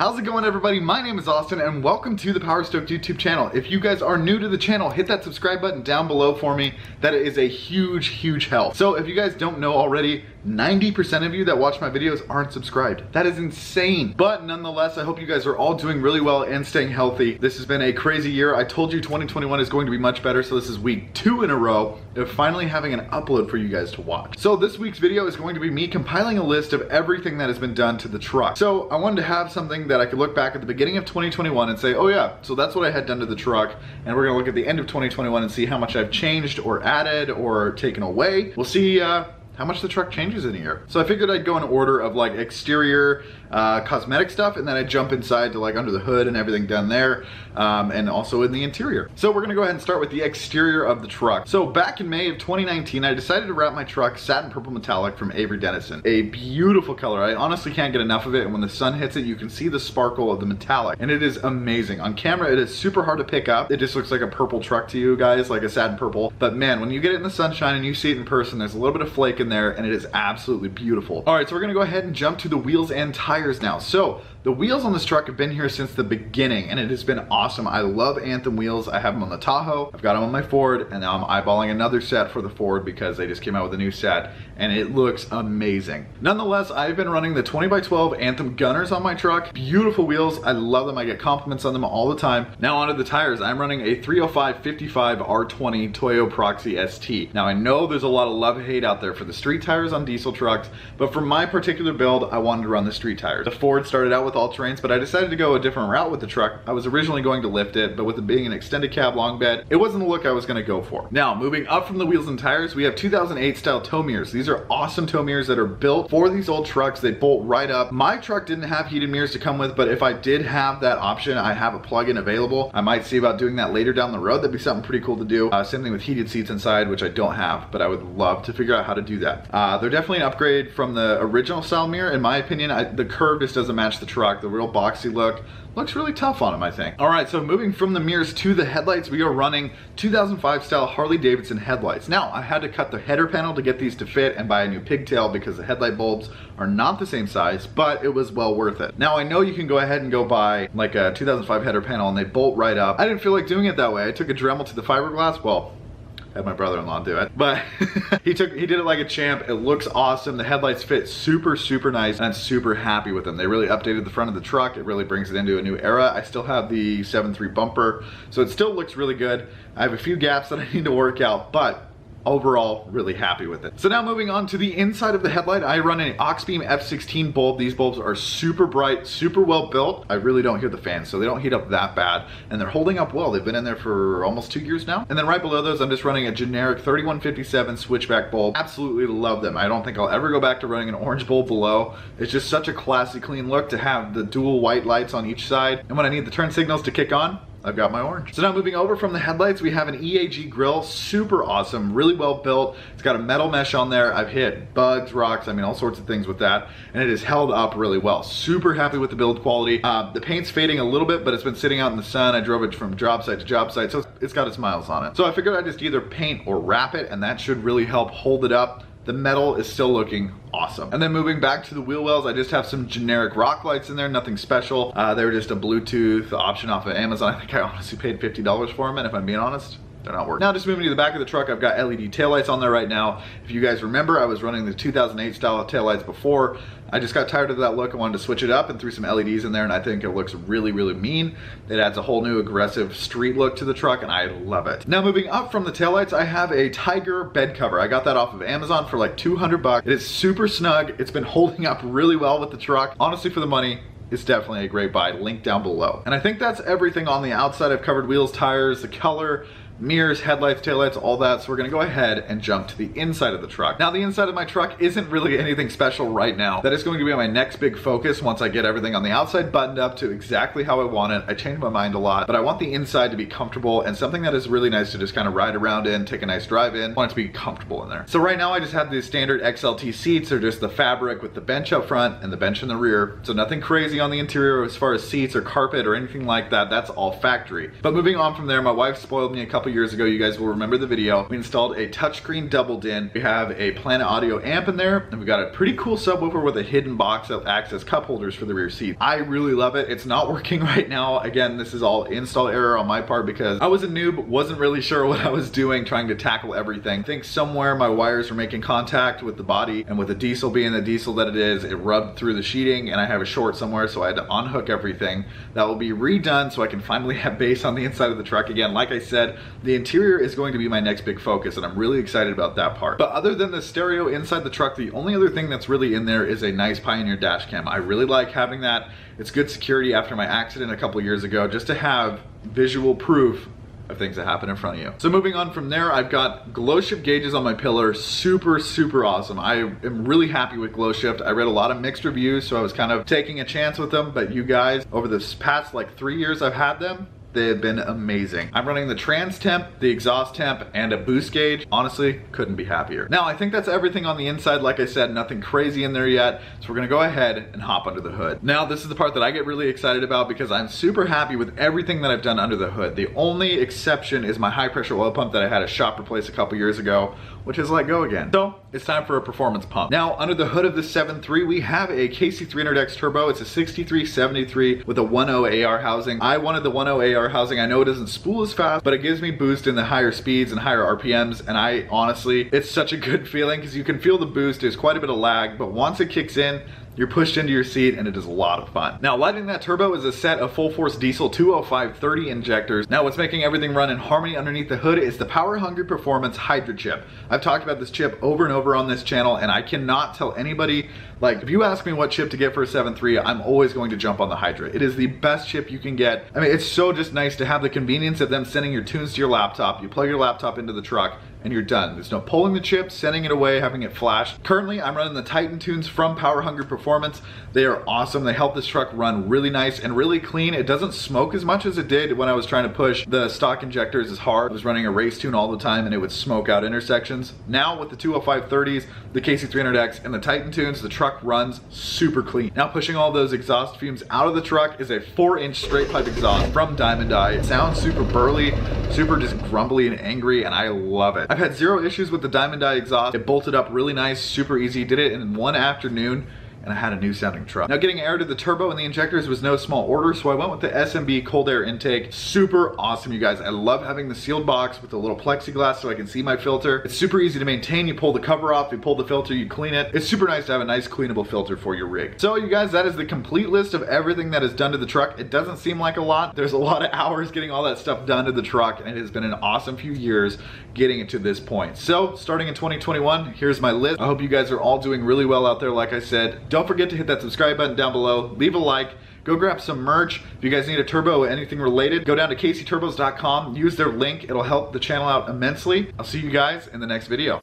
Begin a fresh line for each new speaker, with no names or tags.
How's it going, everybody? My name is Austin and welcome to the Power Stoked YouTube channel. If you guys are new to the channel, hit that subscribe button down below for me. That is a huge help. So if you guys don't know already, 90% of you that watch my videos aren't subscribed. That is insane. But nonetheless, I hope you guys are all doing really well and staying healthy. This has been a crazy year. I told you 2021 is going to be much better, so this is week 2 in a row of finally having an upload for you guys to watch. So this week's video is going to be me compiling a list of everything that has been done to the truck. So I wanted to have something that I could look back at the beginning of 2021 and say, oh yeah, so that's what I had done to the truck. And we're gonna look at the end of 2021 and see how much I've changed or added or taken away. We'll see how much the truck changes in a year. So I figured I'd go in order of like exterior cosmetic stuff, and then I'd jump inside to like under the hood and everything done there, and also in the interior. So we're gonna go ahead and start with the exterior of the truck. So back in May of 2019, I decided to wrap my truck satin purple metallic from Avery Dennison. A beautiful color. I honestly can't get enough of it, and when the sun hits it, you can see the sparkle of the metallic, and it is amazing. On camera, it is super hard to pick up. It just looks like a purple truck to you guys, like a satin purple. But man, when you get it in the sunshine and you see it in person, there's a little bit of flake in there, and it is absolutely beautiful. All right, so we're gonna go ahead and jump to the wheels and tires now. So the wheels on this truck have been here since the beginning, and it has been awesome. I love Anthem wheels. I have them on the Tahoe, I've got them on my Ford, and now I'm eyeballing another set for the Ford because they just came out with a new set, and it looks amazing. Nonetheless, I've been running the 20x12 Anthem Gunners on my truck. Beautiful wheels. I love them. I get compliments on them all the time. Now onto the tires. I'm running a 305/55 R20 Toyo Proxy ST. Now I know there's a lot of love-hate out there for the street tires on diesel trucks, but for my particular build, I wanted to run the street tires. The Ford started out with all-terrains, but I decided to go a different route with the truck. I was originally going to lift it, but with it being an extended cab long bed, it wasn't the look I was going to go for. Now, moving up from the wheels and tires, we have 2008 style tow mirrors. These are awesome tow mirrors that are built for these old trucks. They bolt right up. My truck didn't have heated mirrors to come with, but if I did have that option, I have a plug-in available. I might see about doing that later down the road. That'd be something pretty cool to do. Same thing with heated seats inside, which I don't have, but I would love to figure out how to do that. They're definitely an upgrade from the original style mirror. In my opinion, the curve just doesn't match the truck. The real boxy look looks really tough on them, I think. All right, so moving from the mirrors to the headlights, we are running 2005 style Harley Davidson headlights. Now, I had to cut the header panel to get these to fit and buy a new pigtail because the headlight bulbs are not the same size, but it was well worth it. Now, I know you can go ahead and go buy like a 2005 header panel and they bolt right up. I didn't feel like doing it that way. I took a Dremel to the fiberglass. Well, had my brother-in-law do it, but he did it like a champ. It looks awesome. The headlights fit super nice, and I'm super happy with them. They really updated the front of the truck. It really brings it into a new era. I still have the 7.3 bumper, so it still looks really good. I have a few gaps that I need to work out, but overall, really happy with it. So now moving on to the inside of the headlight, I run an Oxbeam F16 bulb. These bulbs are super bright, super well built. I really don't hear the fans, so they don't heat up that bad, and they're holding up well. They've been in there for almost 2 years now. And then right below those, I'm just running a generic 3157 switchback bulb. Absolutely love them. I don't think I'll ever go back to running an orange bulb below. It's just such a classy, clean look to have the dual white lights on each side. And when I need the turn signals to kick on, I've got my orange. So now moving over from the headlights, we have an EAG grill, super awesome, really well built. It's got a metal mesh on there. I've hit bugs, rocks, I mean all sorts of things with that, and it is held up really well. Super happy with the build quality. The paint's fading a little bit, but it's been sitting out in the sun. I drove it from job site to job site, so it's got its miles on it. So I figured I'd just either paint or wrap it, and that should really help hold it up. The metal is still looking awesome. And then moving back to the wheel wells, I just have some generic rock lights in there, nothing special. They were just a Bluetooth option off of Amazon. I think I honestly paid $50 for them, and if I'm being honest, they're not working. Now just moving to the back of the truck, I've got LED taillights on there right now. If you guys remember, I was running the 2008 style taillights before. I just got tired of that look. I wanted to switch it up and threw some LEDs in there, and I think it looks really mean. It adds a whole new aggressive street look to the truck, and I love it. Now moving up from the taillights, I have a Tiger bed cover. I got that off of Amazon for like 200 bucks. It is super snug. It's been holding up really well with the truck. Honestly, for the money, it's definitely a great buy. Link down below. And I think that's everything on the outside. I've covered wheels, tires, the color, mirrors, headlights, taillights, all that. So we're gonna go ahead and jump to the inside of the truck. Now the inside of my truck isn't really anything special right now. That is going to be my next big focus once I get everything on the outside buttoned up to exactly how I want it. I changed my mind a lot, but I want the inside to be comfortable and something that is really nice to just kind of ride around in, take a nice drive in. I want it to be comfortable in there. So right now I just have the standard XLT seats. They're just the fabric with the bench up front and the bench in the rear. So nothing crazy on the interior as far as seats or carpet or anything like that. That's all factory. But moving on from there, my wife spoiled me a couple couple years ago. You guys will remember the video. We installed a touchscreen double din. We have a Planet Audio amp in there, and we got a pretty cool subwoofer with a hidden box of access cup holders for the rear seat. I really love it. It's not working right now. Again, this is all install error on my part because I was a noob, wasn't really sure what I was doing, trying to tackle everything. I think somewhere my wires were making contact with the body, and with the diesel being the diesel that it is, it rubbed through the sheeting, and I have a short somewhere, so I had to unhook everything. That will be redone so I can finally have bass on the inside of the truck again. Like I said, the interior is going to be my next big focus, and I'm really excited about that part. But other than the stereo inside the truck, the only other thing that's really in there is a nice Pioneer dash cam. I really like having that. It's good security after my accident a couple years ago, just to have visual proof of things that happen in front of you. So moving on from there, I've got Glowship gauges on my pillar. Super, super awesome. I am really happy with Glowship. I read a lot of mixed reviews, so I was kind of taking a chance with them, but you guys, over this past like 3 years I've had them, they have been amazing. I'm running the trans temp, the exhaust temp, and a boost gauge. Honestly, couldn't be happier. Now, I think that's everything on the inside. Like I said, nothing crazy in there yet. So we're gonna go ahead and hop under the hood. Now, this is the part that I get really excited about because I'm super happy with everything that I've done under the hood. The only exception is my high pressure oil pump that I had a shop replace a couple years ago, which is let go again. So it's time for a performance pump. Now, under the hood of the 7.3, we have a KC300X turbo. It's a 6373 with a 1.0 AR housing. I wanted the 1.0 AR housing. I know it doesn't spool as fast, but it gives me boost in the higher speeds and higher RPMs. And I honestly, it's such a good feeling because you can feel the boost. There's quite a bit of lag, but once it kicks in, you're pushed into your seat and it is a lot of fun. Now, lighting that turbo is a set of full force diesel 205/30 injectors. Now, what's making everything run in harmony underneath the hood is the Power Hungry Performance Hydra chip. I've talked about this chip over and over on this channel, and I cannot tell anybody, like, if you ask me what chip to get for a 7.3, I'm always going to jump on the Hydra. It is the best chip you can get. I mean, it's so just nice to have the convenience of them sending your tunes to your laptop. You plug your laptop into the truck and you're done. There's no pulling the chip, sending it away, having it flash. Currently, I'm running the Titan tunes from Power Hungry Performance. They are awesome. They help this truck run really nice and really clean. It doesn't smoke as much as it did when I was trying to push the stock injectors as hard. I was running a race tune all the time and it would smoke out intersections. Now with the 205/30s, the KC300X, and the Titan tunes, the truck runs super clean. Now pushing all those exhaust fumes out of the truck is a 4-inch straight pipe exhaust from Diamond Eye. It sounds super burly, super just grumbly and angry, and I love it. I've had zero issues with the Diamond Eye exhaust. It bolted up really nice, super easy. Did it in one afternoon, and I had a new sounding truck. Now, getting air to the turbo and the injectors was no small order, so I went with the SMB cold air intake. Super awesome, you guys. I love having the sealed box with the little plexiglass so I can see my filter. It's super easy to maintain. You pull the cover off, you pull the filter, you clean it. It's super nice to have a nice cleanable filter for your rig. So you guys, that is the complete list of everything that is done to the truck. It doesn't seem like a lot. There's a lot of hours getting all that stuff done to the truck, and it has been an awesome few years getting it to this point. So starting in 2021, here's my list. I hope you guys are all doing really well out there. Like I said, don't forget to hit that subscribe button down below, leave a like, go grab some merch. If you guys need a turbo or anything related, go down to kcturbos.com, use their link. It'll help the channel out immensely. I'll see you guys in the next video.